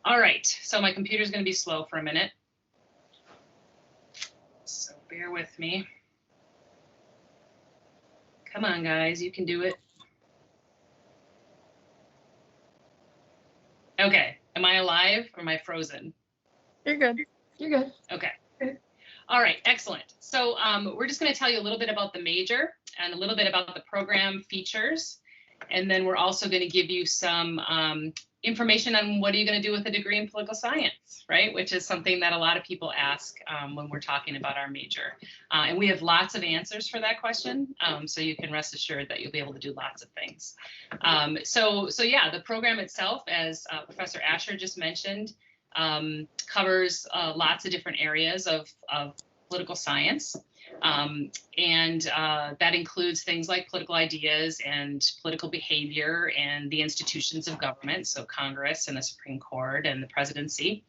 All right, so my computer's going to be slow for a minute, so bear with me. Come on, guys, you can do it. Okay, am I alive or am I frozen? You're good. You're good. Okay. All right, excellent. So we're just going to tell you a little bit about the major and a little bit about the program features. And then we're also going to give you some information on what are you going to do with a degree in political science, right? Which is something that a lot of people ask when we're talking about our major. And we have lots of answers for that question. So you can rest assured that you'll be able to do lots of things. So yeah, the program itself, as Professor Asher just mentioned, covers lots of different areas of political science. And that includes things like political ideas and political behavior and the institutions of government, so Congress and the Supreme Court and the presidency.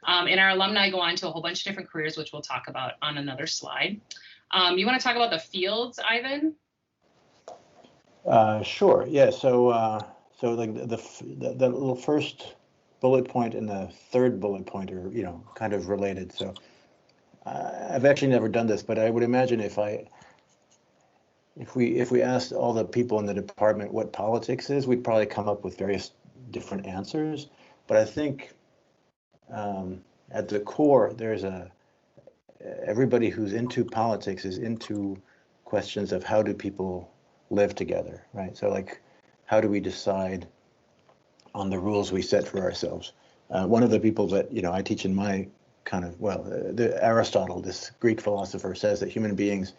And our alumni go on to a whole bunch of different careers, which we'll talk about on another slide. You want to talk about the fields, Ivan? Sure. Yeah. So like the little first bullet point and the third bullet point are, kind of related. So I've actually never done this, but I would imagine if we asked all the people in the department what politics is, we'd probably come up with various different answers. But I think at the core, there's everybody who's into politics is into questions of how do people live together, right? So like, how do we decide on the rules we set for ourselves? One of the people that, I teach in my Aristotle, this Greek philosopher, says that human beings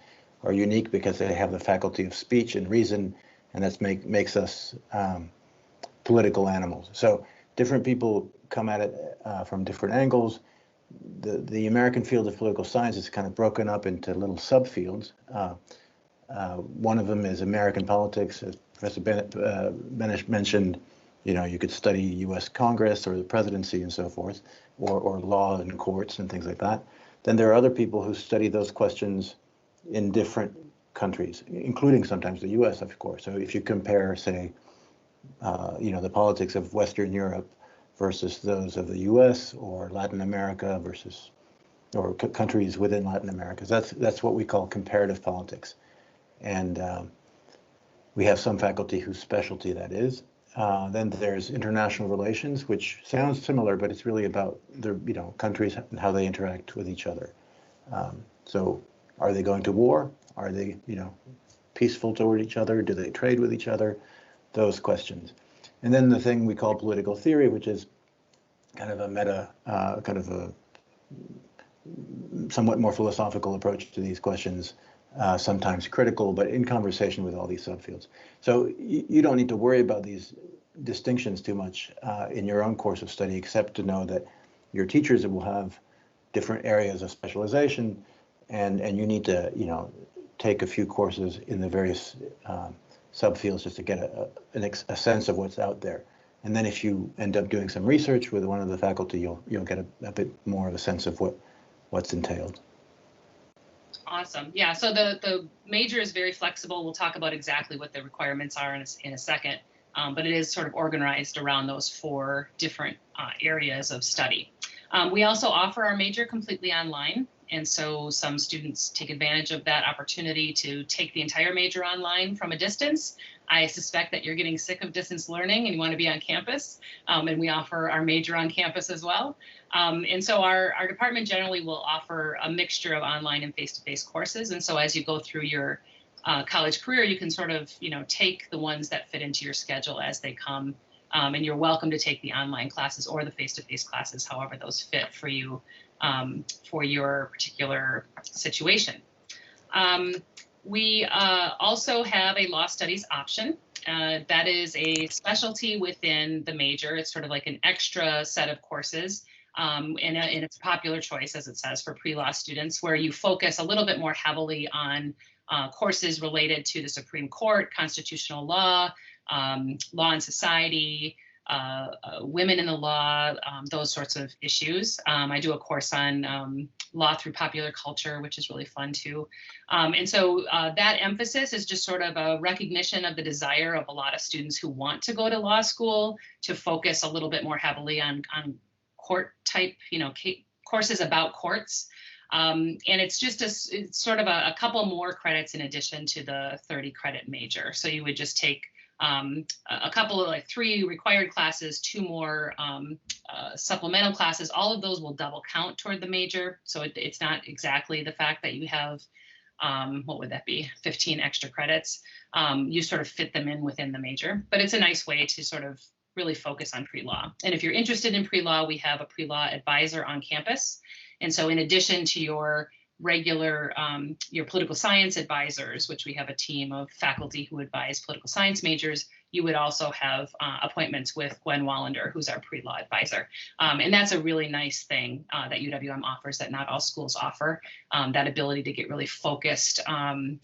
are unique because they have the faculty of speech and reason, and that makes us political animals. So different people come at it from different angles. The American field of political science is kind of broken up into little subfields. One of them is American politics, as Professor Benish mentioned. You could study U.S. Congress or the presidency and so forth, or law and courts and things like that. Then there are other people who study those questions in different countries, including sometimes the U.S., of course. So if you compare, say, the politics of Western Europe versus those of the U.S. or Latin America versus, or countries within Latin America, that's what we call comparative politics. And we have some faculty whose specialty that is. Then there's international relations, which sounds similar, but it's really about the countries and how they interact with each other. So are they going to war? Are they peaceful toward each other? Do they trade with each other? Those questions. And then the thing we call political theory, which is kind of a meta, kind of a somewhat more philosophical approach to these questions. Sometimes critical, but in conversation with all these subfields. So you don't need to worry about these distinctions too much in your own course of study, except to know that your teachers will have different areas of specialization, and you need to take a few courses in the various subfields just to get a sense of what's out there. And then if you end up doing some research with one of the faculty, you'll get a bit more of a sense of what's entailed. Awesome. Yeah, so the major is very flexible. We'll talk about exactly what the requirements are in a second, but it is sort of organized around those 4 different areas of study. We also offer our major completely online, and so some students take advantage of that opportunity to take the entire major online from a distance. I suspect that you're getting sick of distance learning and you want to be on campus, and we offer our major on campus as well. And so our department generally will offer a mixture of online and face-to-face courses. And so as you go through your college career, you can sort of, take the ones that fit into your schedule as they come. And you're welcome to take the online classes or the face-to-face classes, however those fit for you for your particular situation. We also have a law studies option. That is a specialty within the major. It's sort of like an extra set of courses. And it's a popular choice, as it says, for pre-law students, where you focus a little bit more heavily on courses related to the Supreme Court, constitutional law, law and society, women in the law, those sorts of issues. I do a course on law through popular culture, which is really fun too. And so that emphasis is just sort of a recognition of the desire of a lot of students who want to go to law school to focus a little bit more heavily on court type, courses about courts. And it's just it's sort of a couple more credits in addition to the 30 credit major. So you would just take a couple of 3 required classes, 2 more supplemental classes. All of those will double count toward the major. So it's not exactly the fact that you have, what would that be, 15 extra credits. You sort of fit them in within the major, but it's a nice way to sort of really focus on pre-law. And if you're interested in pre-law, we have a pre-law advisor on campus. And so in addition to your regular, your political science advisors, which we have a team of faculty who advise political science majors, you would also have appointments with Gwen Wallander, who's our pre-law advisor. And that's a really nice thing that UWM offers that not all schools offer, that ability to get really focused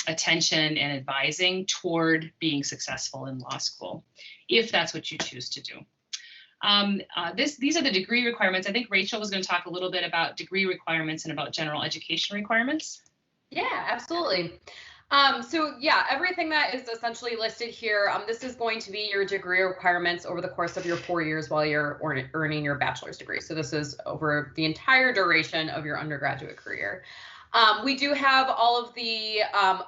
attention and advising toward being successful in law school, if that's what you choose to do. These are the degree requirements. I think Rachel was going to talk a little bit about degree requirements and about general education requirements. Yeah, absolutely. So yeah, everything that is essentially listed here, this is going to be your degree requirements over the course of your 4 years while you're earning your bachelor's degree. So this is over the entire duration of your undergraduate career. We do have all of the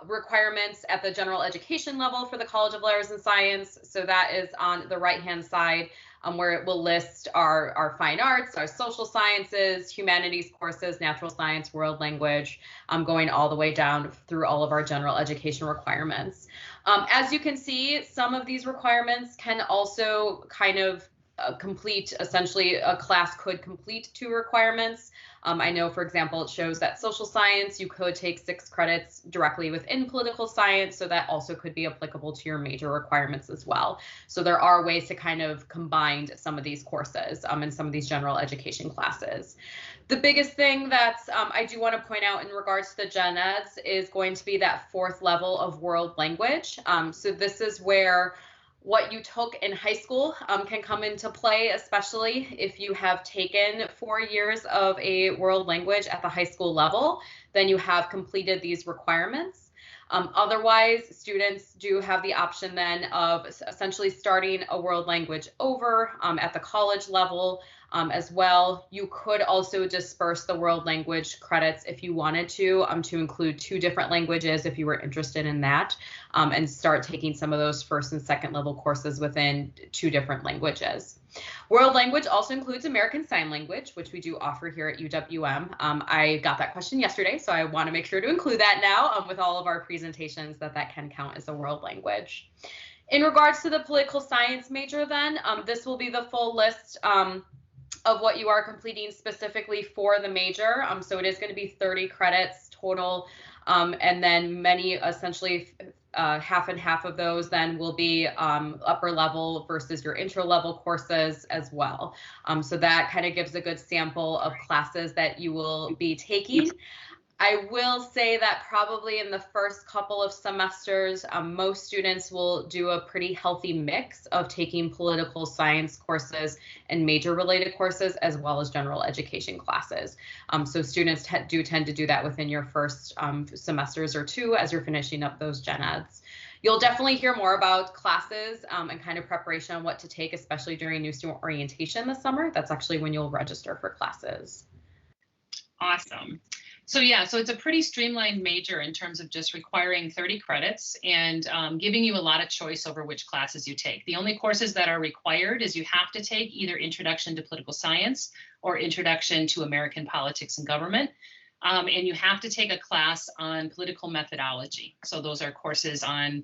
requirements at the general education level for the College of Letters and Science. So that is on the right-hand side, where it will list our fine arts, our social sciences, humanities courses, natural science, world language, going all the way down through all of our general education requirements. As you can see, some of these requirements can also kind of complete, essentially a class could complete 2 requirements. I know, for example, it shows that social science, you could take 6 credits directly within political science, so that also could be applicable to your major requirements as well. So there are ways to kind of combine some of these courses in some of these general education classes. The biggest thing that I do want to point out in regards to the gen eds is going to be that 4th level of world language. So this is where what you took in high school can come into play, especially if you have taken 4 years of a world language at the high school level, then you have completed these requirements. Otherwise, students do have the option then of essentially starting a world language over at the college level as well. You could also disperse the world language credits if you wanted to include 2 different languages if you were interested in that, and start taking some of those 1st and 2nd level courses within 2 different languages. World language also includes American Sign Language, which we do offer here at UWM. I got that question yesterday, so I want to make sure to include that now with all of our presentations, that can count as a world language. In regards to the political science major then, this will be the full list of what you are completing specifically for the major. So it is going to be 30 credits total, and then many, essentially half and half of those then will be upper level versus your intro level courses as well. So that kind of gives a good sample of classes that you will be taking. I will say that probably in the first couple of semesters, most students will do a pretty healthy mix of taking political science courses and major related courses, as well as general education classes. So students do tend to do that within your first semesters or 2 as you're finishing up those gen eds. You'll definitely hear more about classes and kind of preparation on what to take, especially during new student orientation this summer. That's actually when you'll register for classes. Awesome. So yeah, so it's a pretty streamlined major in terms of just requiring 30 credits and giving you a lot of choice over which classes you take. The only courses that are required is you have to take either Introduction to Political Science or Introduction to American Politics and Government. And you have to take a class on political methodology. So those are courses on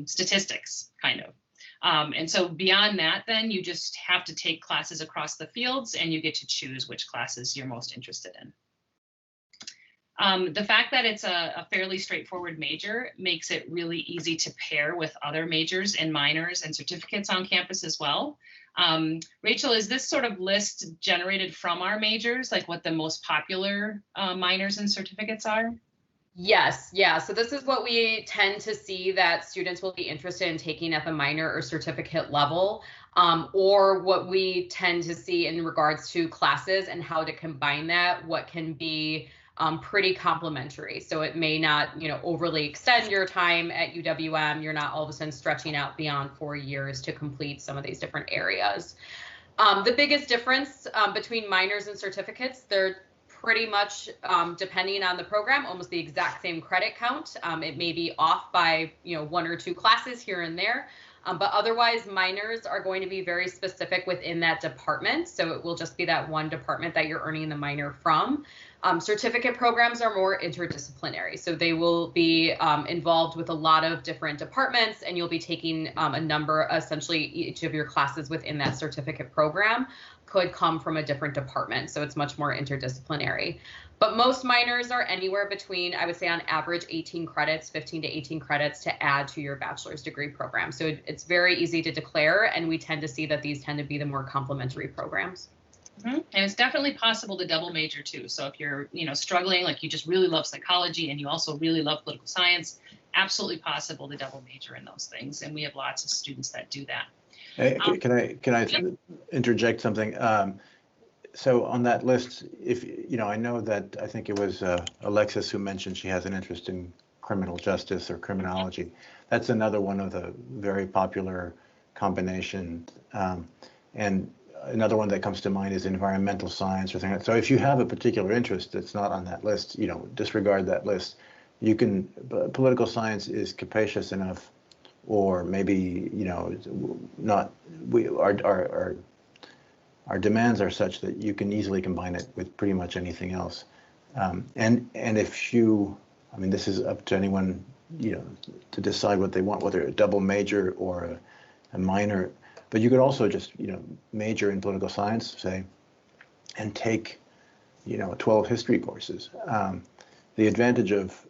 statistics, kind of. And so beyond that, then you just have to take classes across the fields and you get to choose which classes you're most interested in. The fact that it's a fairly straightforward major makes it really easy to pair with other majors and minors and certificates on campus as well. Rachel, is this sort of list generated from our majors, like what the most popular minors and certificates are? Yes, yeah. So this is what we tend to see that students will be interested in taking at the minor or certificate level, or what we tend to see in regards to classes and how to combine that, what can be pretty complementary. So it may not, overly extend your time at UWM. You're not all of a sudden stretching out beyond 4 years to complete some of these different areas. The biggest difference between minors and certificates, they're pretty much, depending on the program, almost the exact same credit count. It may be off by, 1 or 2 classes here and there, but otherwise minors are going to be very specific within that department. So it will just be that one department that you're earning the minor from. Certificate programs are more interdisciplinary. So they will be involved with a lot of different departments, and you'll be taking a number, essentially each of your classes within that certificate program could come from a different department. So it's much more interdisciplinary. But most minors are anywhere between, I would say on average, 18 credits, 15 to 18 credits to add to your bachelor's degree program. So it's very easy to declare, and we tend to see that these tend to be the more complementary programs. And it's definitely possible to double major too. So if you're, struggling, like you just really love psychology and you also really love political science, absolutely possible to double major in those things. And we have lots of students that do that. Hey, can I interject something? So on that list, if I know that I think it was Alexis who mentioned she has an interest in criminal justice or criminology. That's another one of the very popular combinations. And another one that comes to mind is environmental science or things. So if you have a particular interest that's not on that list, disregard that list. You can. Political science is capacious enough, or maybe not. Our demands are such that you can easily combine it with pretty much anything else. And if you, this is up to anyone, to decide what they want, whether a double major or a minor. But you could also just, major in political science, say, and take, 12 history courses. The advantage of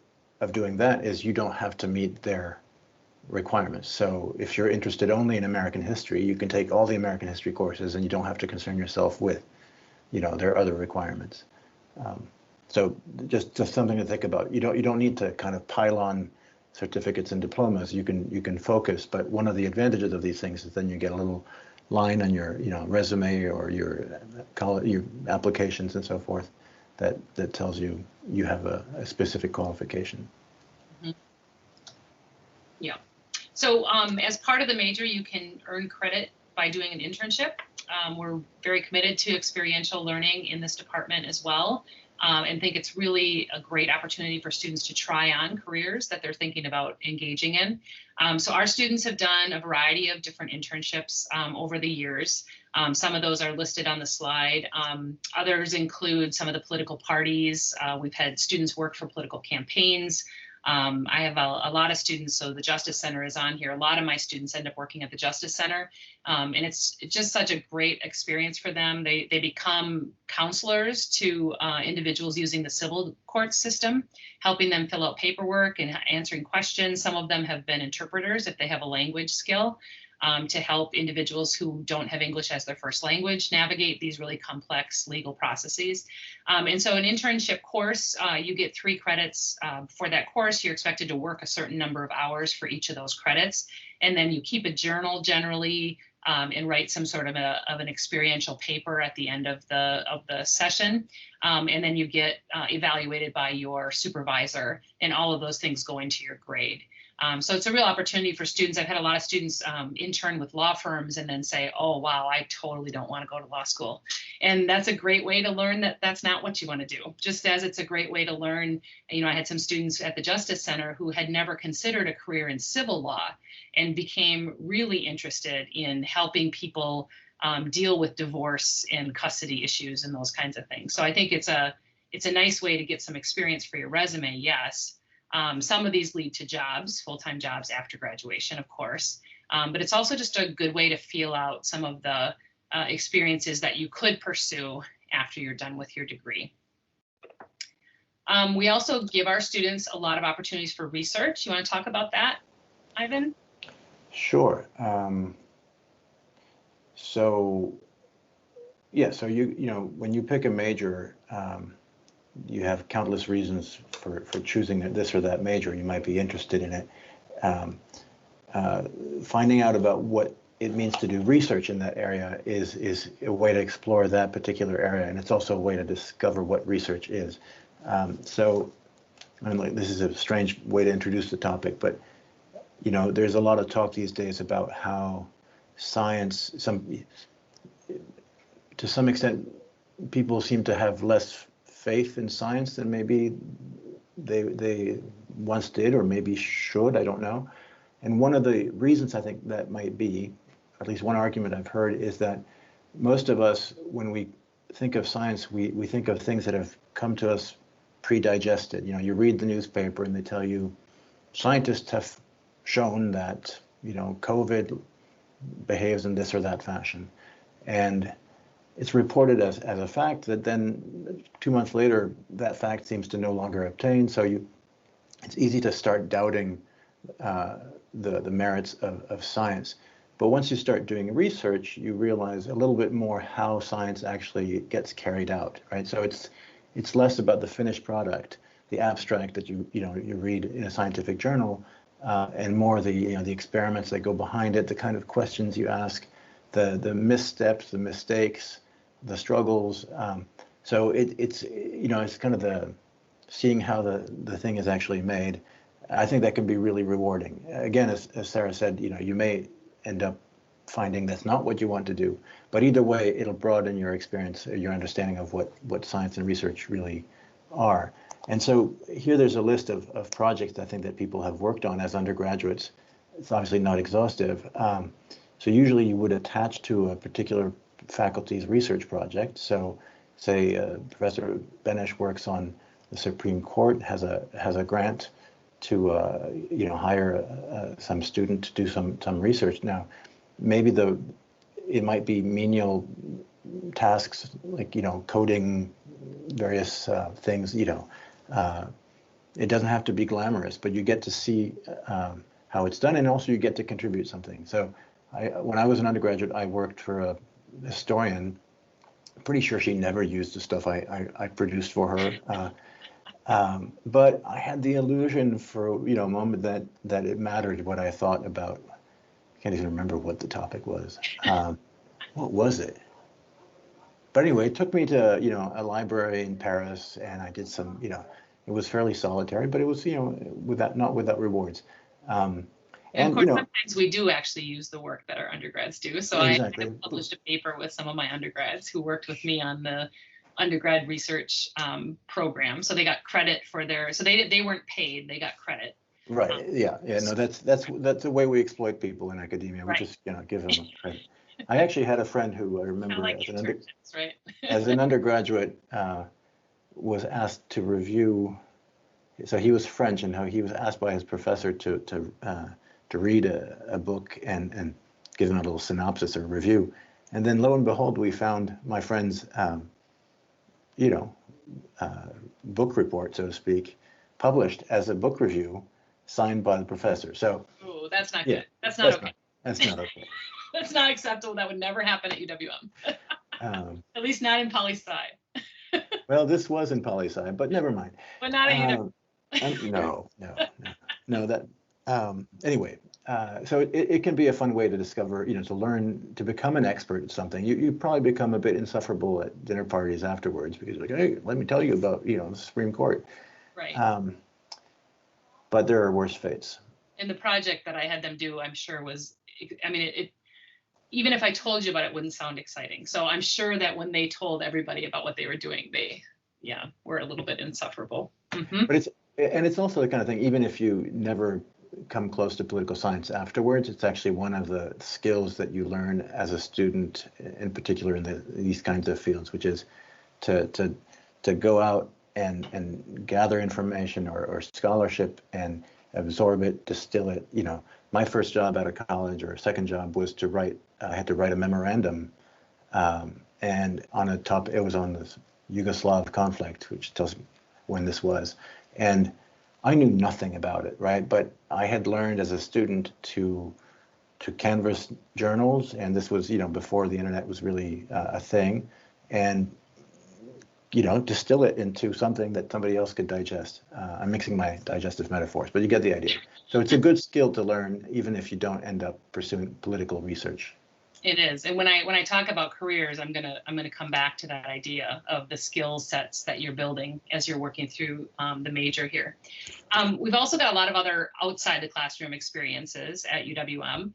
doing that is you don't have to meet their requirements. So if you're interested only in American history, you can take all the American history courses and you don't have to concern yourself with, their other requirements. So just something to think about. You don't need to kind of pile on certificates and diplomas. You can focus, but one of the advantages of these things is then you get a little line on your resume or your applications and so forth that tells you have a specific qualification. Mm-hmm. Yeah. So as part of the major, you can earn credit by doing an internship. We're very committed to experiential learning in this department as well. And think it's really a great opportunity for students to try on careers that they're thinking about engaging in. So our students have done a variety of different internships over the years. Some of those are listed on the slide. Others include some of the political parties. We've had students work for political campaigns. I have a lot of students, so the Justice Center is on here. A lot of my students end up working at the Justice Center, and it's just such a great experience for them. They become counselors to individuals using the civil court system, helping them fill out paperwork and answering questions. Some of them have been interpreters if they have a language skill. To help individuals who don't have English as their first language navigate these really complex legal processes. And so an internship course, you get 3 credits for that course. You're expected to work a certain number of hours for each of those credits. And then you keep a journal generally and write some sort of an experiential paper at the end of the session. And then you get evaluated by your supervisor, and all of those things go into your grade. So it's a real opportunity for students. I've had a lot of students intern with law firms and then say, oh, wow, I totally don't want to go to law school. And that's a great way to learn that that's not what you want to do. Just as it's a great way to learn, I had some students at the Justice Center who had never considered a career in civil law and became really interested in helping people deal with divorce and custody issues and those kinds of things. So I think it's a nice way to get some experience for your resume, yes. Some of these lead to jobs, full-time jobs after graduation, of course, but it's also just a good way to feel out some of the experiences that you could pursue after you're done with your degree. We also give our students a lot of opportunities for research. You want to talk about that, Ivan? Sure. So when you pick a major, you have countless reasons for choosing this or that major. You might be interested in it. Finding out about what it means to do research in that area is a way to explore that particular area, and it's also a way to discover what research is. This is a strange way to introduce the topic, but there's a lot of talk these days about how science, to some extent, people seem to have less faith in science than maybe they once did, or maybe should, I don't know. And one of the reasons I think that might be, at least one argument I've heard, is that most of us, when we think of science, we think of things that have come to us pre-digested. You know, you read the newspaper and they tell you scientists have shown that, you know, COVID behaves in this or that fashion. And it's reported as a fact that then 2 months later, that fact seems to no longer obtain. So it's easy to start doubting the merits of science. But once you start doing research, you realize a little bit more how science actually gets carried out, right? So it's less about the finished product, the abstract that you read in a scientific journal, and more the experiments that go behind it, the kind of questions you ask, the missteps, the mistakes, the struggles. So it's kind of the seeing how the thing is actually made. I think that can be really rewarding. Again, as Sarah said, you may end up finding that's not what you want to do, but either way, it'll broaden your experience, your understanding of what science and research really are. And so here there's a list of projects I think that people have worked on as undergraduates. It's obviously not exhaustive. So usually you would attach to a particular faculty's research project. So say Professor Benesch works on the Supreme Court, has a grant to hire some student to do some research. Now, maybe it might be menial tasks like coding various things. It doesn't have to be glamorous, but you get to see how it's done, and also you get to contribute something. So when I was an undergraduate, I worked for a historian. I'm pretty sure she never used the stuff I produced for her. But I had the illusion for a moment that it mattered what I thought about. I can't even remember what the topic was. What was it? But anyway, it took me to a library in Paris, and I did some. It was fairly solitary, but it was not without rewards. And of course, sometimes we do actually use the work that our undergrads do. So exactly. I published a paper with some of my undergrads who worked with me on the undergrad research program. So they got credit for so they weren't paid, they got credit. Right. Yeah. No, that's the way we exploit people in academia. We just give them credit. I actually had a friend who I remember as an undergraduate was asked to review. So he was French, and he was asked by his professor to read a book and give him a little synopsis or review. And then lo and behold, we found my friend's book report, so to speak, published as a book review signed by the professor. So that's not good. That's not okay. That's not okay. That's not acceptable. That would never happen at UWM. At least not in poli-sci. Well, this was in poli-sci, but never mind. But not at UWM. No. That anyway. So it can be a fun way to discover, to learn, to become an expert at something. You probably become a bit insufferable at dinner parties afterwards because you're like, hey, let me tell you about, the Supreme Court. Right. But there are worse fates. And the project that I had them do, I'm sure it even if I told you about it, wouldn't sound exciting. So I'm sure that when they told everybody about what they were doing, they, were a little bit insufferable. Mm-hmm. But it's also the kind of thing, even if you never come close to political science afterwards, it's actually one of the skills that you learn as a student, in particular in these kinds of fields, which is to go out and gather information or scholarship and absorb it, distill it. My first job out of college, or second job, was I had to write a memorandum, and on a topic, it was on the Yugoslav conflict, which tells me when this was, and I knew nothing about it, right? But I had learned as a student to canvass journals, and this was, before the internet was really a thing, and distill it into something that somebody else could digest. I'm mixing my digestive metaphors, but you get the idea. So it's a good skill to learn, even if you don't end up pursuing political research. It is, and when I talk about careers, I'm gonna come back to that idea of the skill sets that you're building as you're working through the major here. We've also got a lot of other outside the classroom experiences at UWM.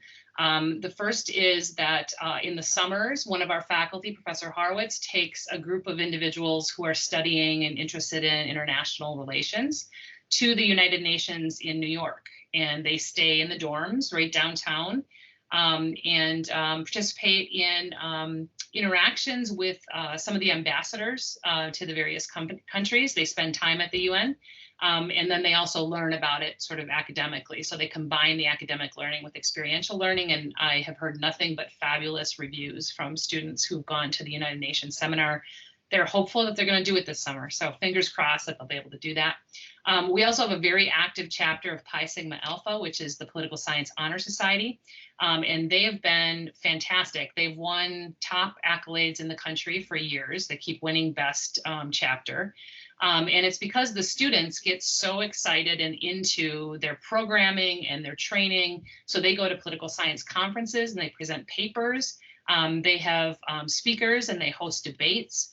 The first is that in the summers, one of our faculty, Professor Horowitz, takes a group of individuals who are studying and interested in international relations to the United Nations in New York, and they stay in the dorms right downtown. And participate in interactions with some of the ambassadors to the various countries. They spend time at the UN, and then they also learn about it sort of academically. So they combine the academic learning with experiential learning, and I have heard nothing but fabulous reviews from students who've gone to the United Nations seminar. They're hopeful that they're going to do it this summer, so fingers crossed that they'll be able to do that. We also have a very active chapter of Pi Sigma Alpha, which is the Political Science Honor Society, and they have been fantastic. They've won top accolades in the country for years. They keep winning best chapter. And it's because the students get so excited and into their programming and their training. So they go to political science conferences and they present papers. They have speakers and they host debates.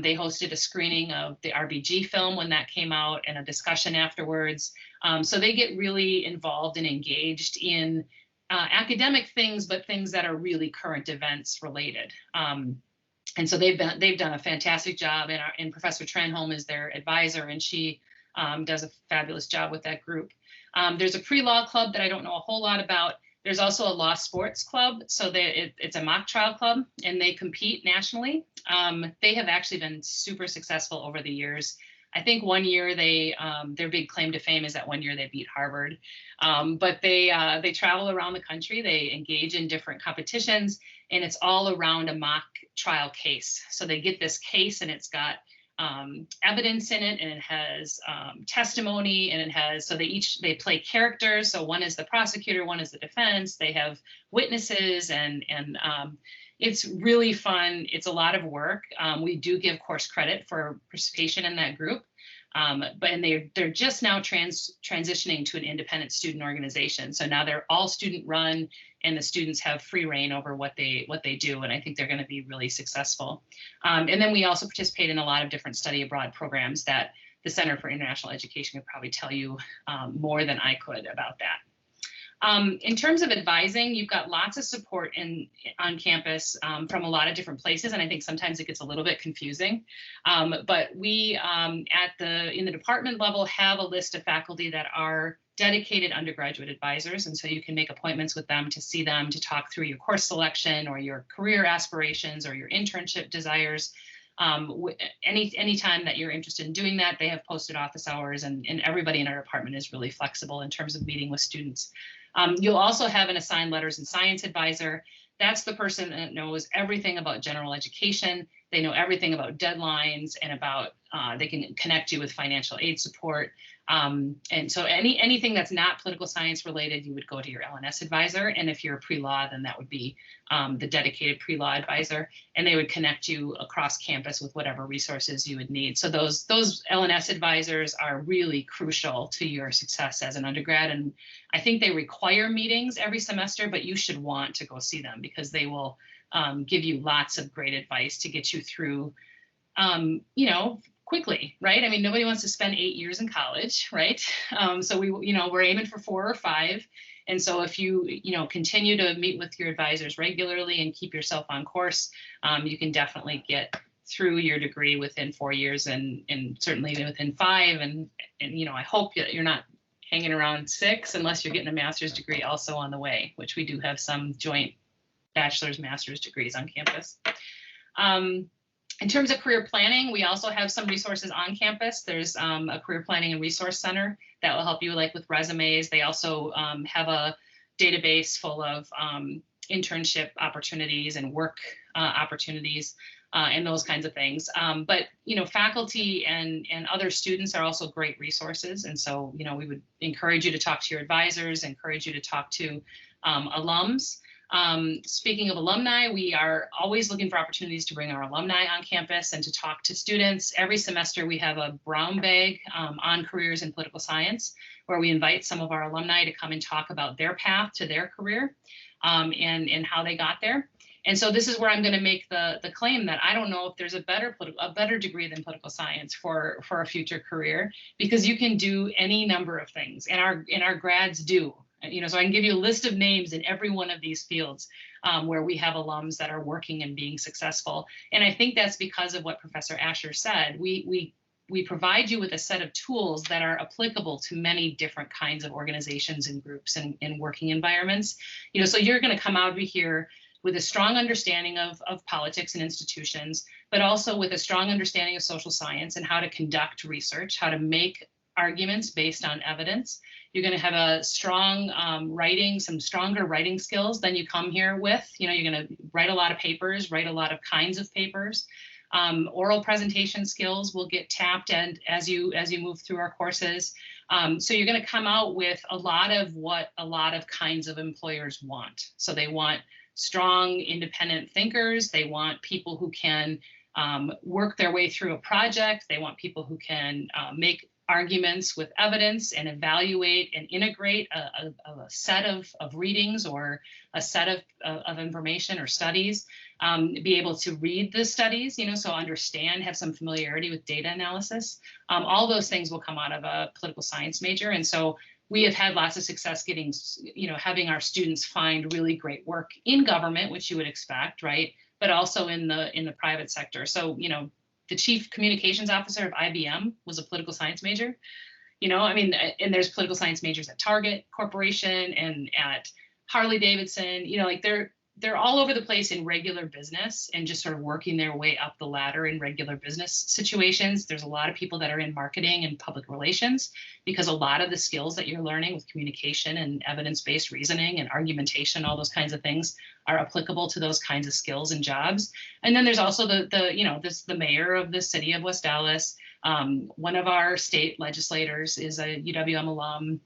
They hosted a screening of the RBG film when that came out and a discussion afterwards. So they get really involved and engaged in academic things, but things that are really current events related. And so they've done a fantastic job, and Professor Tranholm is their advisor, and she does a fabulous job with that group. There's a pre-law club that I don't know a whole lot about. There's also a law sports club, so it's a mock trial club, and they compete nationally. They have actually been super successful over the years. I think one year their big claim to fame is that one year they beat Harvard. But they travel around the country, they engage in different competitions, and it's all around a mock trial case. So they get this case and it's got evidence in it, and it has testimony, and it has, so they play characters. So one is the prosecutor, one is the defense. They have witnesses, and it's really fun. It's a lot of work. We do give course credit for participation in that group, but they're just now transitioning to an independent student organization. So now they're all student run, and the students have free reign over what they do, and I think they're going to be really successful. And then we also participate in a lot of different study abroad programs that the Center for International Education could probably tell you more than I could about that. In terms of advising, you've got lots of support on campus from a lot of different places, and I think sometimes it gets a little bit confusing. But we in the department level have a list of faculty that are dedicated undergraduate advisors, and so you can make appointments with them to see them, to talk through your course selection or your career aspirations or your internship desires. Any time that you're interested in doing that, they have posted office hours, and everybody in our department is really flexible in terms of meeting with students. You'll also have an assigned letters and science advisor. That's the person that knows everything about general education. They know everything about deadlines and about, they can connect you with financial aid support. And so anything that's not political science related, you would go to your LNS advisor. And if you're a pre-law, then that would be the dedicated pre-law advisor, and they would connect you across campus with whatever resources you would need. So those LNS advisors are really crucial to your success as an undergrad. And I think they require meetings every semester, but you should want to go see them because they will give you lots of great advice to get you through, quickly, right? I mean, nobody wants to spend 8 years in college, right? So we're aiming for 4 or 5. And so if you continue to meet with your advisors regularly and keep yourself on course, you can definitely get through your degree within 4 years, and certainly within 5. And I hope that you're not hanging around 6 unless you're getting a master's degree also on the way, which we do have some joint bachelor's, master's degrees on campus. In terms of career planning, we also have some resources on campus. There's a career planning and resource center that will help you with resumes. They also have a database full of internship opportunities and work opportunities and those kinds of things. But faculty and other students are also great resources. And so, we would encourage you to talk to your advisors, encourage you to talk to alums. Speaking of alumni, we are always looking for opportunities to bring our alumni on campus and to talk to students. Every semester we have a brown bag on careers in political science, where we invite some of our alumni to come and talk about their path to their career and how they got there. And so this is where I'm going to make the claim that I don't know if there's a better degree than political science for a future career, because you can do any number of things, and our grads do. So I can give you a list of names in every one of these fields where we have alums that are working and being successful. And I think that's because of what Professor Asher said. We provide you with a set of tools that are applicable to many different kinds of organizations and groups and working environments. So you're going to come out of here with a strong understanding of politics and institutions, but also with a strong understanding of social science and how to conduct research, how to make arguments based on evidence. You're going to have a strong some stronger writing skills than you come here with. You're going to write a lot of papers, write a lot of kinds of papers. Oral presentation skills will get tapped and as you move through our courses. So you're going to come out with a lot of what a lot of kinds of employers want. So they want strong, independent thinkers. They want people who can work their way through a project. They want people who can make arguments with evidence and evaluate and integrate a set of readings or a set of information or studies, be able to read the studies, so understand, have some familiarity with data analysis. All those things will come out of a political science major. And so we have had lots of success getting, having our students find really great work in government, which you would expect, right? But also in the private sector. So, the chief communications officer of IBM was a political science major, and there's political science majors at Target Corporation and at Harley Davidson, they're all over the place in regular business and just sort of working their way up the ladder in regular business situations. There's a lot of people that are in marketing and public relations, because a lot of the skills that you're learning with communication and evidence-based reasoning and argumentation, all those kinds of things are applicable to those kinds of skills and jobs. And then there's also the mayor of the city of West Dallas. One of our state legislators is a UWM alum.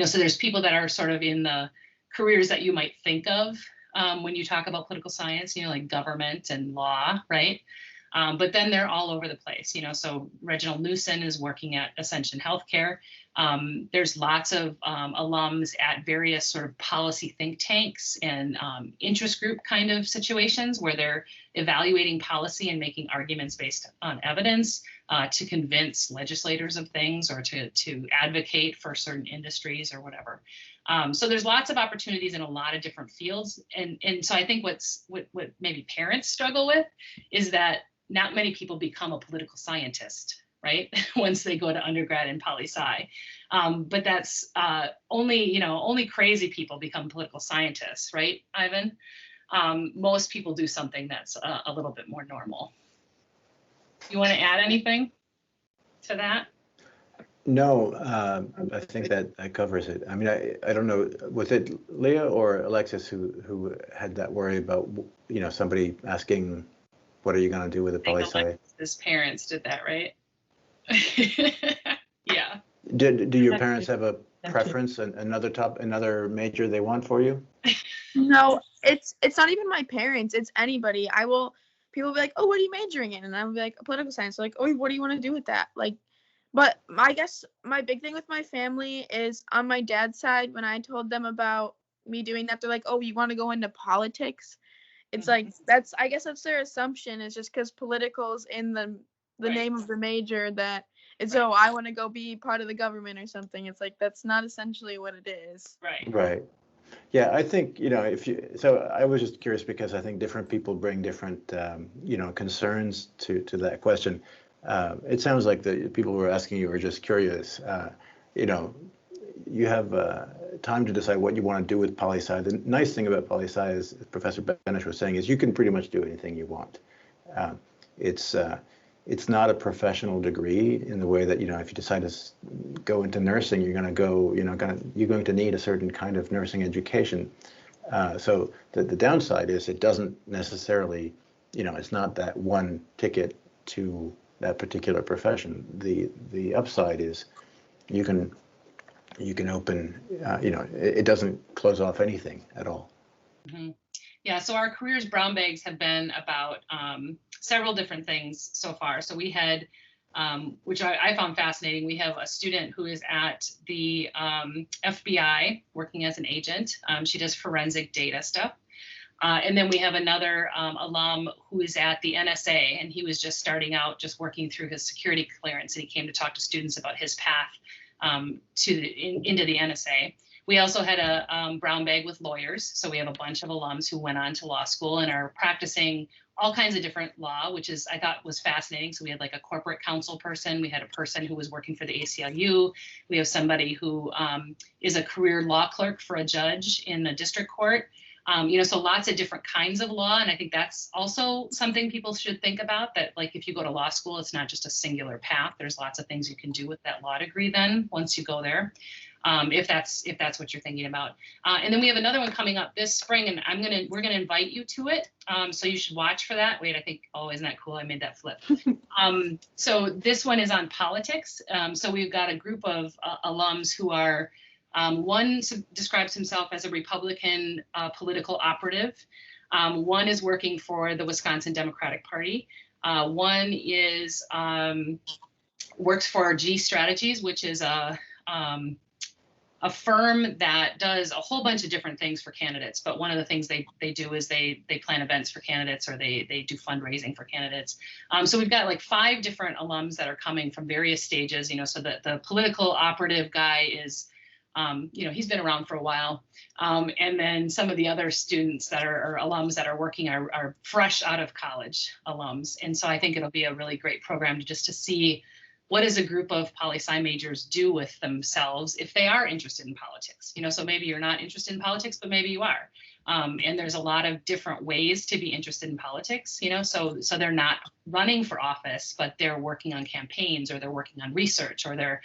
So there's people that are sort of in the careers that you might think of when you talk about political science, like government and law, right? But then they're all over the place, so Reginald Newsom is working at Ascension Healthcare. There's lots of alums at various sort of policy think tanks and interest group kind of situations where they're evaluating policy and making arguments based on evidence to convince legislators of things or to advocate for certain industries or whatever. So there's lots of opportunities in a lot of different fields. And so I think what maybe parents struggle with is that not many people become a political scientist, right? Once they go to undergrad in poli-sci. But that's only crazy people become political scientists, right, Ivan? Most people do something that's a little bit more normal. You want to add anything to that? No, I think that covers it. I mean, I don't know, was it Leah or Alexis who had that worry about, somebody asking, what are you going to do with a poli-sci? His parents did that, right? Yeah. Do your parents have a preference, another major they want for you? No, it's not even my parents. It's anybody. People will be like, oh, what are you majoring in? And I'll be like, political science. They're like, oh, what do you want to do with that? But I guess my big thing with my family is on my dad's side, when I told them about me doing that, they're like, oh, you want to go into politics? It's like, I guess that's their assumption, is just because political's in the right. name of the major that it's, right. I want to go be part of the government or something. It's like, that's not essentially what it is. Right. Right. Yeah, I think, so I was just curious because I think different people bring different, concerns to that question. It sounds like the people who are asking you are just curious. You have time to decide what you want to do with poli-sci. The nice thing about poli-sci, as Professor Benish was saying, is you can pretty much do anything you want. It's not a professional degree in the way that, if you decide to go into nursing, you're going to need a certain kind of nursing education. So the downside is it doesn't necessarily, it's not that one ticket to that particular profession. The upside is you can open, it doesn't close off anything at all. Mm-hmm. Yeah, so our careers brown bags have been about several different things so far. So we had, which I found fascinating, we have a student who is at the FBI working as an agent. She does forensic data stuff. And then we have another alum who is at the NSA, and he was just starting out, just working through his security clearance, and he came to talk to students about his path into the NSA. We also had a brown bag with lawyers, so we have a bunch of alums who went on to law school and are practicing all kinds of different law, which is, I thought, was fascinating. So we had like a corporate counsel person, we had a person who was working for the ACLU, we have somebody who is a career law clerk for a judge in the district court. So lots of different kinds of law. And I think that's also something people should think about, that like if you go to law school, it's not just a singular path. There's lots of things you can do with that law degree then once you go there, if that's what you're thinking about. And then we have another one coming up this spring, and we're gonna invite you to it. So you should watch for that. Wait, I think, oh, isn't that cool? I made that flip. So this one is on politics. So we've got a group of alums who are, one describes himself as a Republican political operative. One is working for the Wisconsin Democratic Party. One is works for G Strategies, which is a firm that does a whole bunch of different things for candidates. But one of the things they do is they plan events for candidates, or they do fundraising for candidates. So we've got like 5 different alums that are coming from various stages. So the political operative guy is, he's been around for a while. And then some of the other students that are alums that are working are fresh out of college alums. And so I think it'll be a really great program to see what does a group of poli-sci majors do with themselves if they are interested in politics. So maybe you're not interested in politics, but maybe you are. And there's a lot of different ways to be interested in politics, so they're not running for office, but they're working on campaigns, or they're working on research, or they're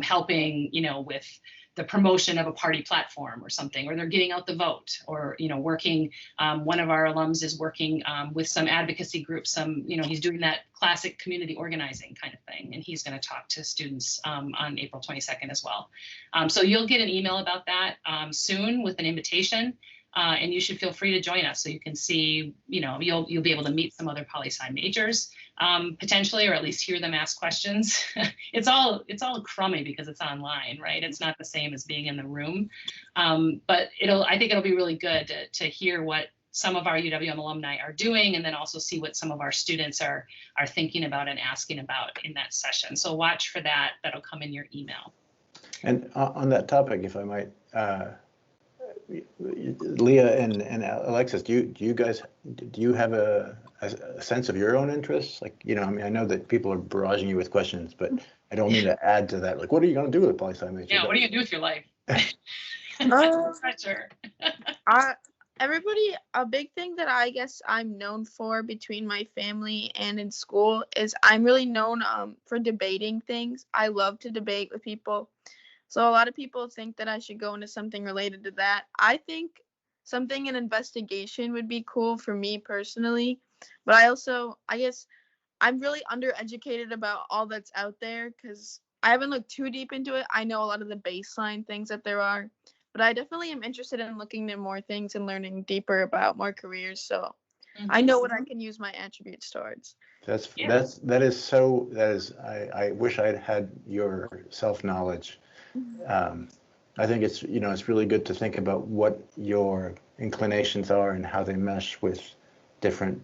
helping, with the promotion of a party platform or something, or they're getting out the vote, or, working. One of our alums is working with some advocacy groups, he's doing that classic community organizing kind of thing, and he's going to talk to students on April 22nd as well. So you'll get an email about that soon with an invitation. And you should feel free to join us, so you can see, you'll be able to meet some other poli-sci majors potentially, or at least hear them ask questions. It's all crummy because it's online, right? It's not the same as being in the room, but I think it'll be really good to hear what some of our UWM alumni are doing, and then also see what some of our students are thinking about and asking about in that session. So watch for that. That'll come in your email. And on that topic, if I might. Leah and Alexis, do you have a sense of your own interests? Like, I know that people are barraging you with questions, but I don't mean to add to that. Like, what are you going to do with a poli-sci major? Yeah, what are you going to do with your life? Pressure. A big thing that I guess I'm known for between my family and in school is I'm really known for debating things. I love to debate with people. So a lot of people think that I should go into something related to that. I think something in investigation would be cool for me personally. But I guess I'm really undereducated about all that's out there because I haven't looked too deep into it. I know a lot of the baseline things that there are, but I definitely am interested in looking into more things and learning deeper about more careers. So I know what I can use my attributes towards. That is I wish I had your self-knowledge. I think it's really good to think about what your inclinations are and how they mesh with different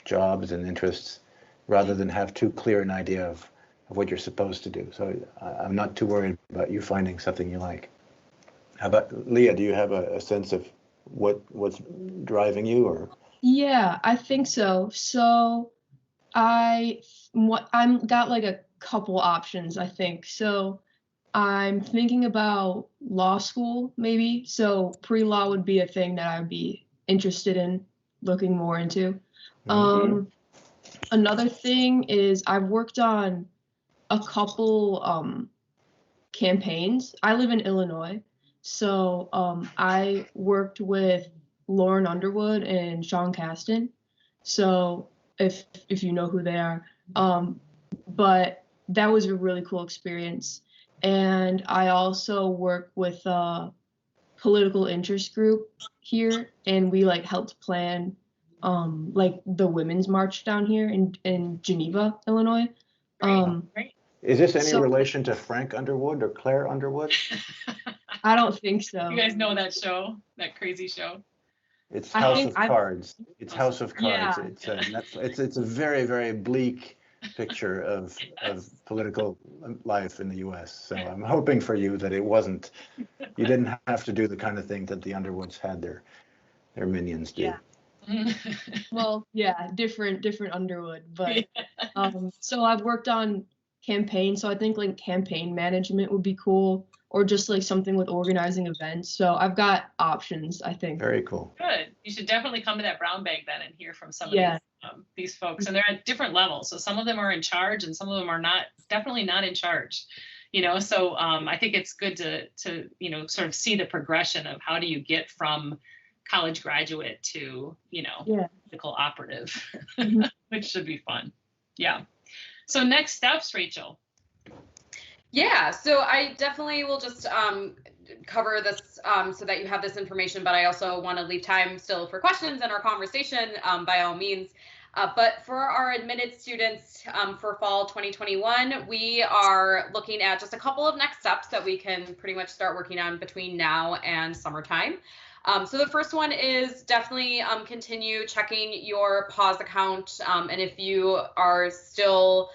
jobs and interests, rather than have too clear an idea of what you're supposed to do. So I'm not too worried about you finding something you like. How about Leah? Do you have a sense of what's driving you, or? Yeah, I think so. So I'm got like a couple options, I think. So I'm thinking about law school, maybe. So pre-law would be a thing that I'd be interested in looking more into. Another thing is I've worked on a couple campaigns. I live in Illinois, so I worked with Lauren Underwood and Sean Caston. So if you know who they are, but that was a really cool experience. And I also work with a political interest group here, and we helped plan the women's march down here in Geneva, Illinois. Great. Is this any relation to Frank Underwood or Claire Underwood? I don't think so. You guys know that show, that crazy show? It's I House think of I've- Cards. It's House of Cards. Yeah. It's a very, very bleak picture of political life in the U.S. So I'm hoping for you that it wasn't. You didn't have to do the kind of thing that the Underwoods had their minions do. Yeah. Well, yeah, different Underwood, but so I've worked on campaigns, so I think like campaign management would be cool, or just like something with organizing events. So I've got options, I think. Very cool. Good. You should definitely come to that Brown Bag then and hear from some Yeah. of these folks. And they're at different levels. So some of them are in charge and some of them are not, definitely not in charge. You know, so I think it's good to you know, sort of see the progression of how do you get from college graduate to, you know, political operative, which should be fun. Yeah. So next steps, Rachel. Yeah, so I definitely will just cover this so that you have this information, but I also want to leave time still for questions and our conversation by all means. But for our admitted students for fall 2021, we are looking at just a couple of next steps that we can pretty much start working on between now and summertime. So the first one is definitely continue checking your pause account. And if you are still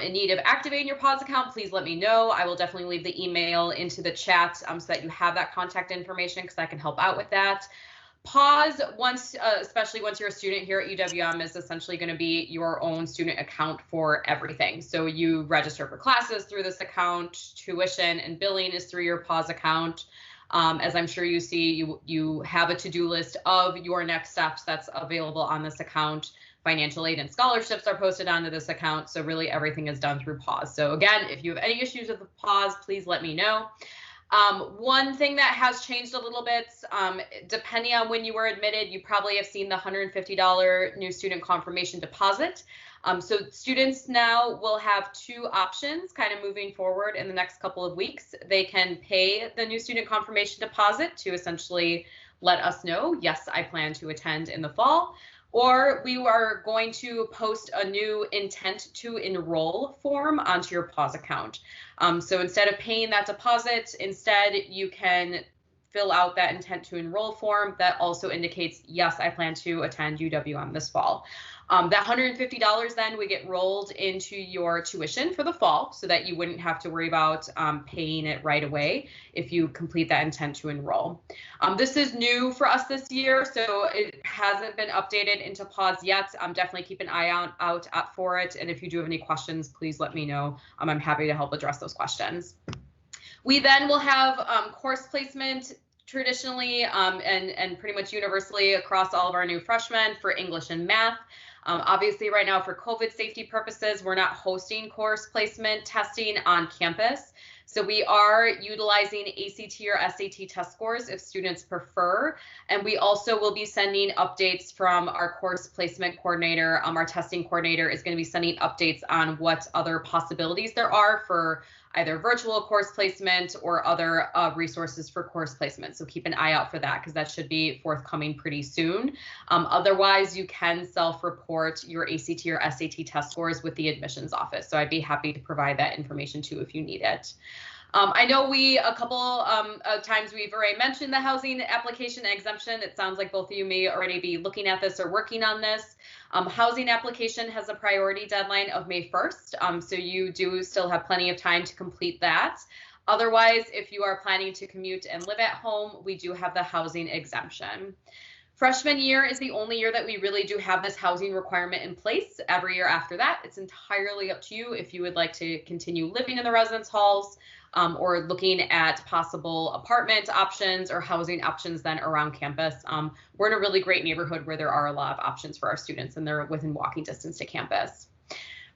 in need of activating your pause account, please let me know. I will definitely leave the email into the chat so that you have that contact information because I can help out with that. Pause, once, especially once you're a student here at UWM, is essentially going to be your own student account for everything. So you register for classes through this account, tuition and billing is through your pause account. As I'm sure you see, you have a to-do list of your next steps that's available on this account. Financial aid and scholarships are posted onto this account. So really everything is done through pause. So again, if you have any issues with the pause, please let me know. One thing that has changed a little bit, depending on when you were admitted, you probably have seen the $150 new student confirmation deposit. So students now will have two options kind of moving forward in the next couple of weeks. They can pay the new student confirmation deposit to essentially let us know, yes, I plan to attend in the fall. Or we are going to post a new intent to enroll form onto your pause account. So instead of paying that deposit, instead you can fill out that intent to enroll form that also indicates, yes, I plan to attend UWM this fall. That $150 then would get rolled into your tuition for the fall so that you wouldn't have to worry about paying it right away if you complete that intent to enroll. This is new for us this year, so it hasn't been updated into pause yet. Definitely keep an eye out for it. And if you do have any questions, please let me know. I'm happy to help address those questions. We then will have course placement traditionally and pretty much universally across all of our new freshmen for English and math. Obviously, right now, for COVID safety purposes, we're not hosting course placement testing on campus. So we are utilizing ACT or SAT test scores if students prefer. And we also will be sending updates from our course placement coordinator. Our testing coordinator is going to be sending updates on what other possibilities there are for either virtual course placement or other resources for course placement. So keep an eye out for that because that should be forthcoming pretty soon. Otherwise, you can self-report your ACT or SAT test scores with the admissions office. So I'd be happy to provide that information too if you need it. I know a couple of times we've already mentioned the housing application exemption. It sounds like both of you may already be looking at this or working on this. Housing application has a priority deadline of May 1st, so you do still have plenty of time to complete that. Otherwise, if you are planning to commute and live at home, we do have the housing exemption. Freshman year is the only year that we really do have this housing requirement in place. Every year after that, it's entirely up to you if you would like to continue living in the residence halls or looking at possible apartment options or housing options then around campus. We're in a really great neighborhood where there are a lot of options for our students and they're within walking distance to campus.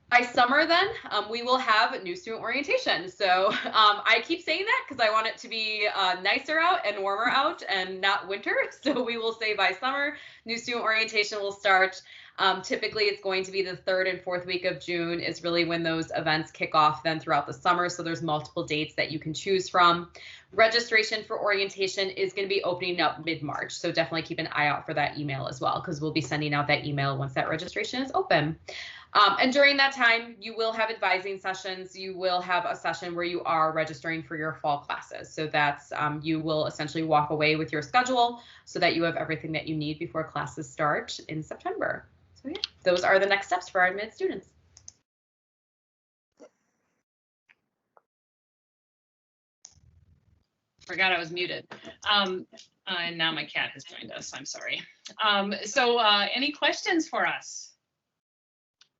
By summer then, we will have new student orientation. So I keep saying that because I want it to be nicer out and warmer out and not winter. So we will say by summer, new student orientation will start. Typically, it's going to be the 3rd and 4th week of June is really when those events kick off then throughout the summer. So there's multiple dates that you can choose from. Registration for orientation is going to be opening up mid-March. So definitely keep an eye out for that email as well, because we'll be sending out that email once that registration is open. And during that time, you will have advising sessions. You will have a session where you are registering for your fall classes. So that's, you will essentially walk away with your schedule so that you have everything that you need before classes start in September. So yeah, those are the next steps for our admitted students. Forgot I was muted. And now my cat has joined us. I'm sorry. Any questions for us?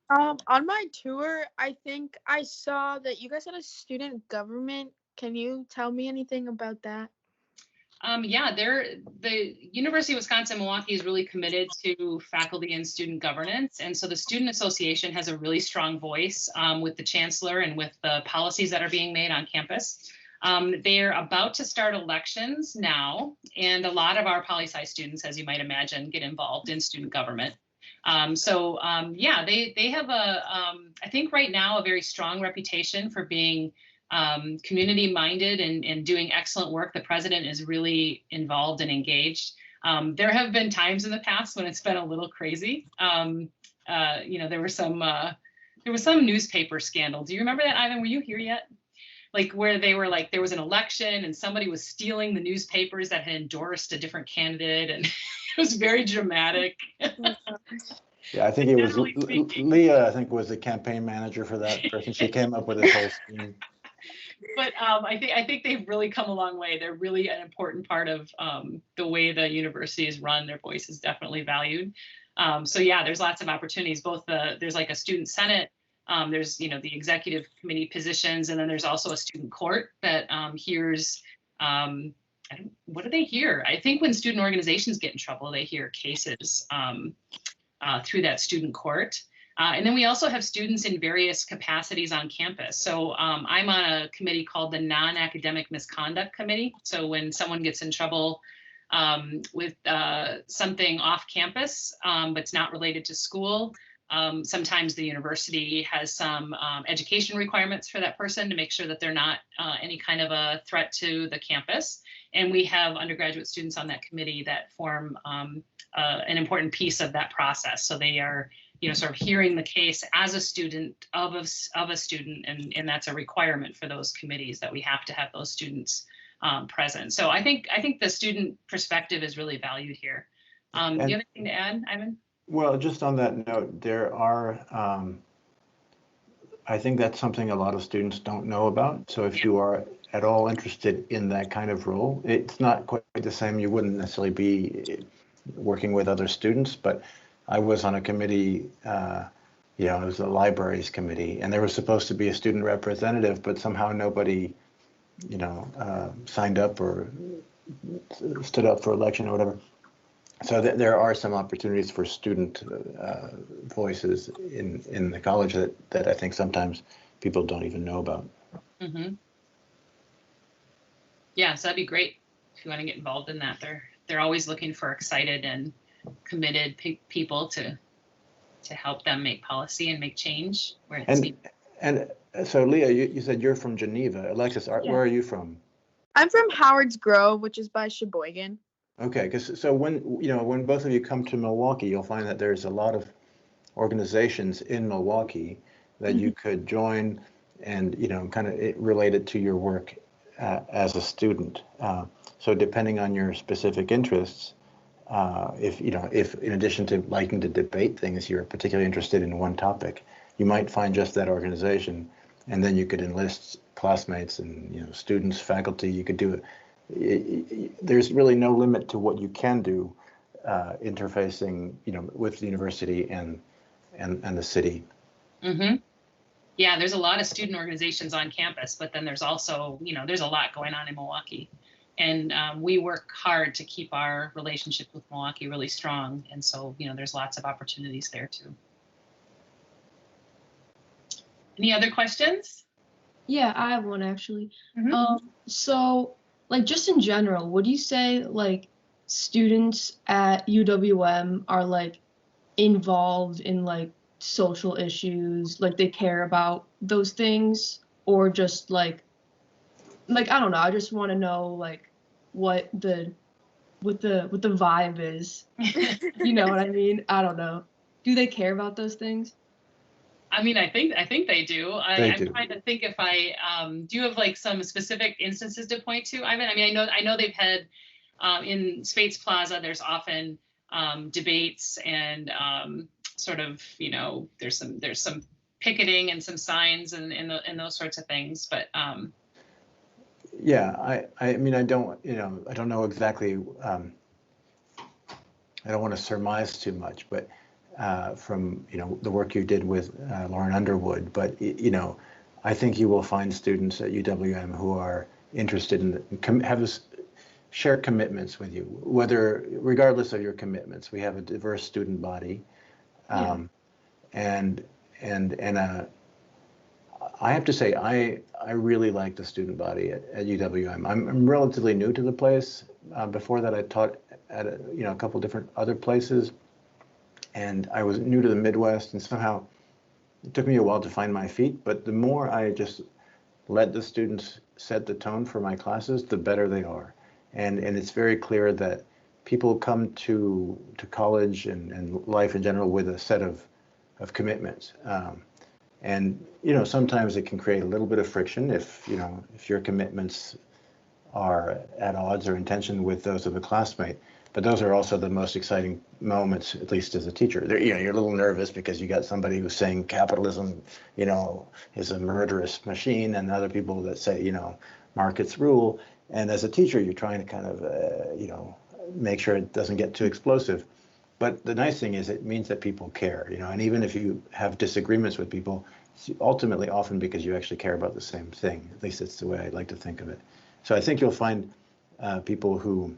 On my tour, I think I saw that you guys had a student government. Can you tell me anything about that? Yeah, the University of Wisconsin-Milwaukee is really committed to faculty and student governance. And so the Student Association has a really strong voice with the chancellor and with the policies that are being made on campus. They're about to start elections now, and a lot of our poli-sci students, as you might imagine, get involved in student government. Yeah, they have I think right now, a very strong reputation for being community minded and doing excellent work. The president is really involved and engaged. There have been times in the past when it's been a little crazy. There was some newspaper scandal. Do you remember that, Ivan? Were you here yet? Like where they were like, there was an election and somebody was stealing the newspapers that had endorsed a different candidate, and it was very dramatic. Yeah, I think it was Leah, I think, was the campaign manager for that person. She came up with this whole scheme. But I think they've really come a long way. They're really an important part of the way the university is run. Their voice is definitely valued. So yeah, there's lots of opportunities. Both there's like a student senate. There's the executive committee positions, and then there's also a student court that hears. What do they hear? I think when student organizations get in trouble, they hear cases through that student court. And then we also have students in various capacities on campus. So I'm on a committee called the Non-Academic Misconduct Committee. So when someone gets in trouble with something off campus, but it's not related to school, sometimes the university has some education requirements for that person to make sure that they're not any kind of a threat to the campus. And we have undergraduate students on that committee that form an important piece of that process. So they are sort of hearing the case as a student of a student, and that's a requirement for those committees that we have to have those students present. So I think the student perspective is really valued here. Do you have anything to add, Ivan? Well, just on that note, there are, I think that's something a lot of students don't know about. So if you are at all interested in that kind of role, it's not quite the same. You wouldn't necessarily be working with other students, but I was on a committee, it was the libraries committee, and there was supposed to be a student representative, but somehow nobody, signed up or stood up for election or whatever. So there are some opportunities for student voices in the college that I think sometimes people don't even know about. Mm-hmm. Yeah, so that'd be great if you want to get involved in that. They're always looking for excited and committed people to help them make policy and make change where it's needed. And so Leah, you said you're from Geneva. Alexis, where are you from? I'm from Howard's Grove, which is by Sheboygan. Okay, because so when both of you come to Milwaukee, you'll find that there's a lot of organizations in Milwaukee that you could join and kind of relate it to your work as a student. So depending on your specific interests, if in addition to liking to debate things, you're particularly interested in one topic, you might find just that organization, and then you could enlist classmates and students, faculty. You could do it. There's really no limit to what you can do interfacing with the university and the city. Mm-hmm. Yeah, there's a lot of student organizations on campus, but then there's also there's a lot going on in Milwaukee, and we work hard to keep our relationship with Milwaukee really strong, and so there's lots of opportunities there too. Any other questions? Yeah, I have one actually. Mm-hmm. So like just in general, would you say like students at UWM are like involved in like social issues, like they care about those things, or just like I don't know, I just want to know like what the vibe is. You know what I mean? I don't know. Do they care about those things? I mean, I think they do. They I'm do. trying to think if do you have like some specific instances to point to, Ivan? I mean, I know they've had in Spates Plaza. There's often debates and sort of, you know, there's some picketing and some signs and those sorts of things. But yeah, I mean, I don't know exactly. I don't want to surmise too much, but from the work you did with Lauren Underwood, but I think you will find students at UWM who are interested in have share commitments with you, regardless of your commitments. We have a diverse student body, and I have to say I really like the student body at UWM. I'm relatively new to the place. Before that, I taught at a couple different other places, and I was new to the Midwest, and somehow it took me a while to find my feet. But the more I just let the students set the tone for my classes, the better they are. And it's very clear that people come to college and life in general with a set of commitments. And sometimes it can create a little bit of friction if your commitments are at odds or in tension with those of a classmate. But those are also the most exciting moments, at least as a teacher. You're a little nervous because you got somebody who's saying capitalism, is a murderous machine, and other people that say, markets rule. And as a teacher, you're trying to kind of, make sure it doesn't get too explosive. But the nice thing is it means that people care, and even if you have disagreements with people, it's ultimately often because you actually care about the same thing. At least that's the way I like to think of it. So I think you'll find people who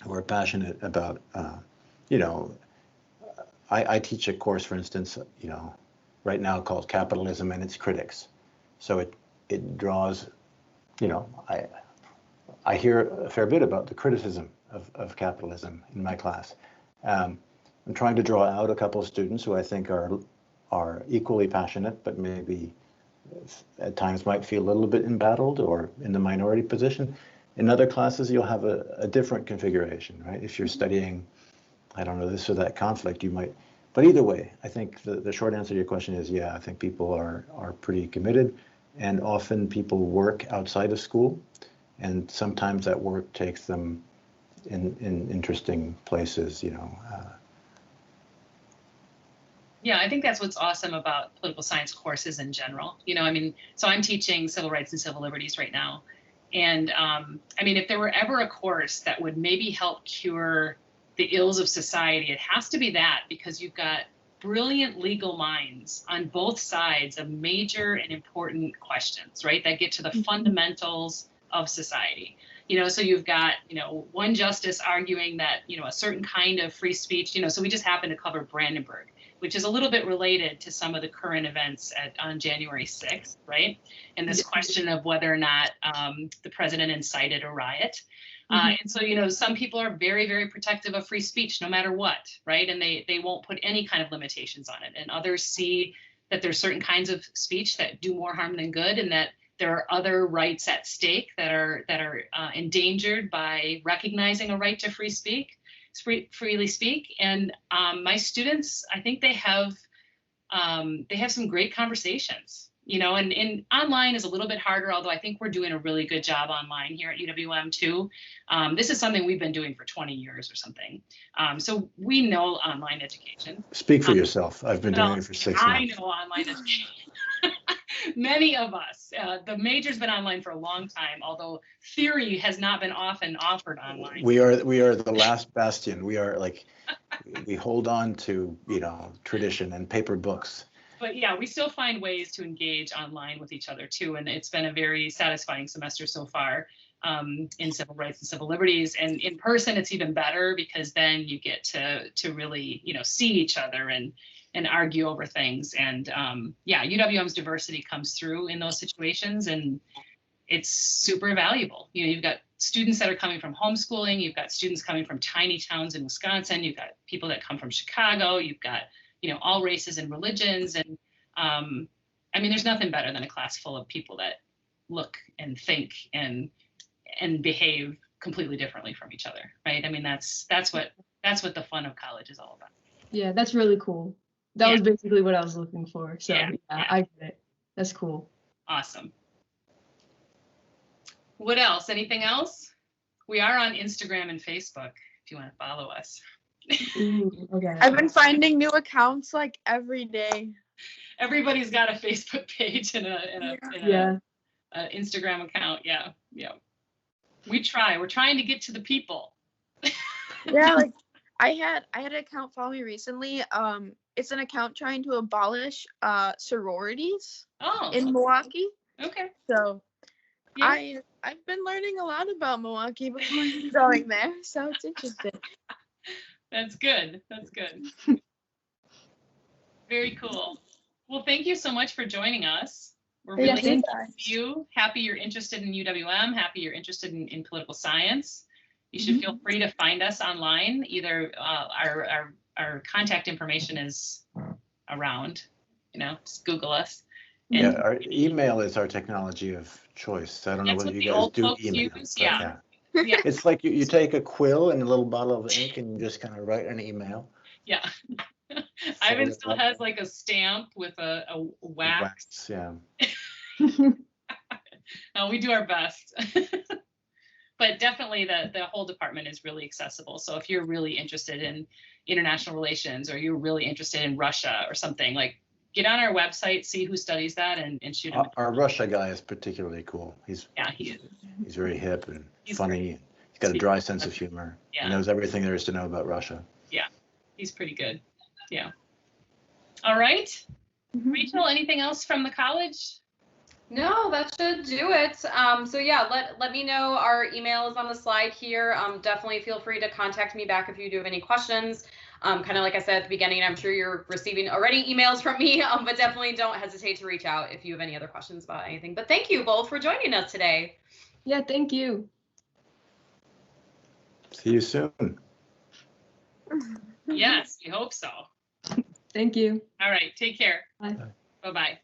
are passionate about, I teach a course, for instance, right now called Capitalism and Its Critics. So it draws, I hear a fair bit about the criticism of capitalism in my class. I'm trying to draw out a couple of students who I think are equally passionate, but maybe at times might feel a little bit embattled or in the minority position. In other classes, you'll have a different configuration, right? If you're studying, I don't know, this or that conflict, you might. But either way, I think the short answer to your question is, yeah, I think people are pretty committed, and often people work outside of school, and sometimes that work takes them in interesting places, Yeah, I think that's what's awesome about political science courses in general. I mean, so I'm teaching civil rights and civil liberties right now. And I mean, if there were ever a course that would maybe help cure the ills of society, it has to be that, because you've got brilliant legal minds on both sides of major and important questions, right? That get to the fundamentals of society. So you've got, one justice arguing that, a certain kind of free speech, so we just happen to cover Brandenburg, which is a little bit related to some of the current events on January 6th, right? And this question of whether or not the president incited a riot. And so, some people are very, very protective of free speech, no matter what, right? And they won't put any kind of limitations on it. And others see that there's certain kinds of speech that do more harm than good, and that there are other rights at stake that are endangered by recognizing a right to freely speak. And my students, I think they have some great conversations, and online is a little bit harder, although I think we're doing a really good job online here at UWM too. This is something we've been doing for 20 years or something. So we know online education. Speak for yourself. I've been doing it for 6 months. I know online education. Many of us, the major's been online for a long time, although theory has not been often offered online. We are the last bastion. We are we hold on to, tradition and paper books. But yeah, we still find ways to engage online with each other too. And it's been a very satisfying semester so far in civil rights and civil liberties. And in person, it's even better, because then you get to really, see each other and argue over things. And UWM's diversity comes through in those situations, and it's super valuable. You've got students that are coming from homeschooling, you've got students coming from tiny towns in Wisconsin, you've got people that come from Chicago, you've got, all races and religions. And I mean, there's nothing better than a class full of people that look and think and behave completely differently from each other, right? I mean, that's what the fun of college is all about. Yeah, that's really cool. That Yeah. was basically what I was looking for. So Yeah, yeah, yeah. I get it. That's cool. Awesome. What else? Anything else? We are on Instagram and Facebook if you want to follow us. Ooh, okay. I've been finding new accounts like every day. Everybody's got a Facebook page and Yeah. a Instagram account. Yeah, yeah. We try. We're trying to get to the people. Yeah, like I had an account follow me recently. It's an account trying to abolish sororities Oh, in Milwaukee. okay. So Yeah. I've been learning a lot about Milwaukee before going there, so it's interesting. That's good. That's good. Very cool. Well, thank you so much for joining us. We're Yeah, really thank happy to see you. Happy you're interested in UWM. Happy you're interested in political science. You should feel free to find us online. Either our contact information is around. Just Google us. And Yeah, our email is our technology of choice. I don't know that's whether what you the guys old do folks email. use. but Yeah. Yeah. It's like you take a quill and a little bottle of ink and you just kind of write an email. Yeah. Fold Ivan it still up, has like a stamp with a wax. Yeah. No, we do our best. But definitely the whole department is really accessible. So if you're really interested in international relations or you're really interested in Russia or something, like get on our website, see who studies that and shoot them. Our Russia guy is particularly cool. He's very hip and He's funny. great. He's got a dry sense of humor. Yeah. He knows everything there is to know about Russia. Yeah, he's pretty good. Yeah. All right. Rachel, anything else from the college? No, that should do it. So yeah, let me know. Our email is on the slide here. Definitely feel free to contact me back if you do have any questions. Kind of like I said at the beginning, I'm sure you're receiving already emails from me, but definitely don't hesitate to reach out if you have any other questions about anything. But thank you both for joining us today. Yeah, thank you. See you soon. Yes, we hope so. Thank you. All right. Take care. Bye. Bye-bye.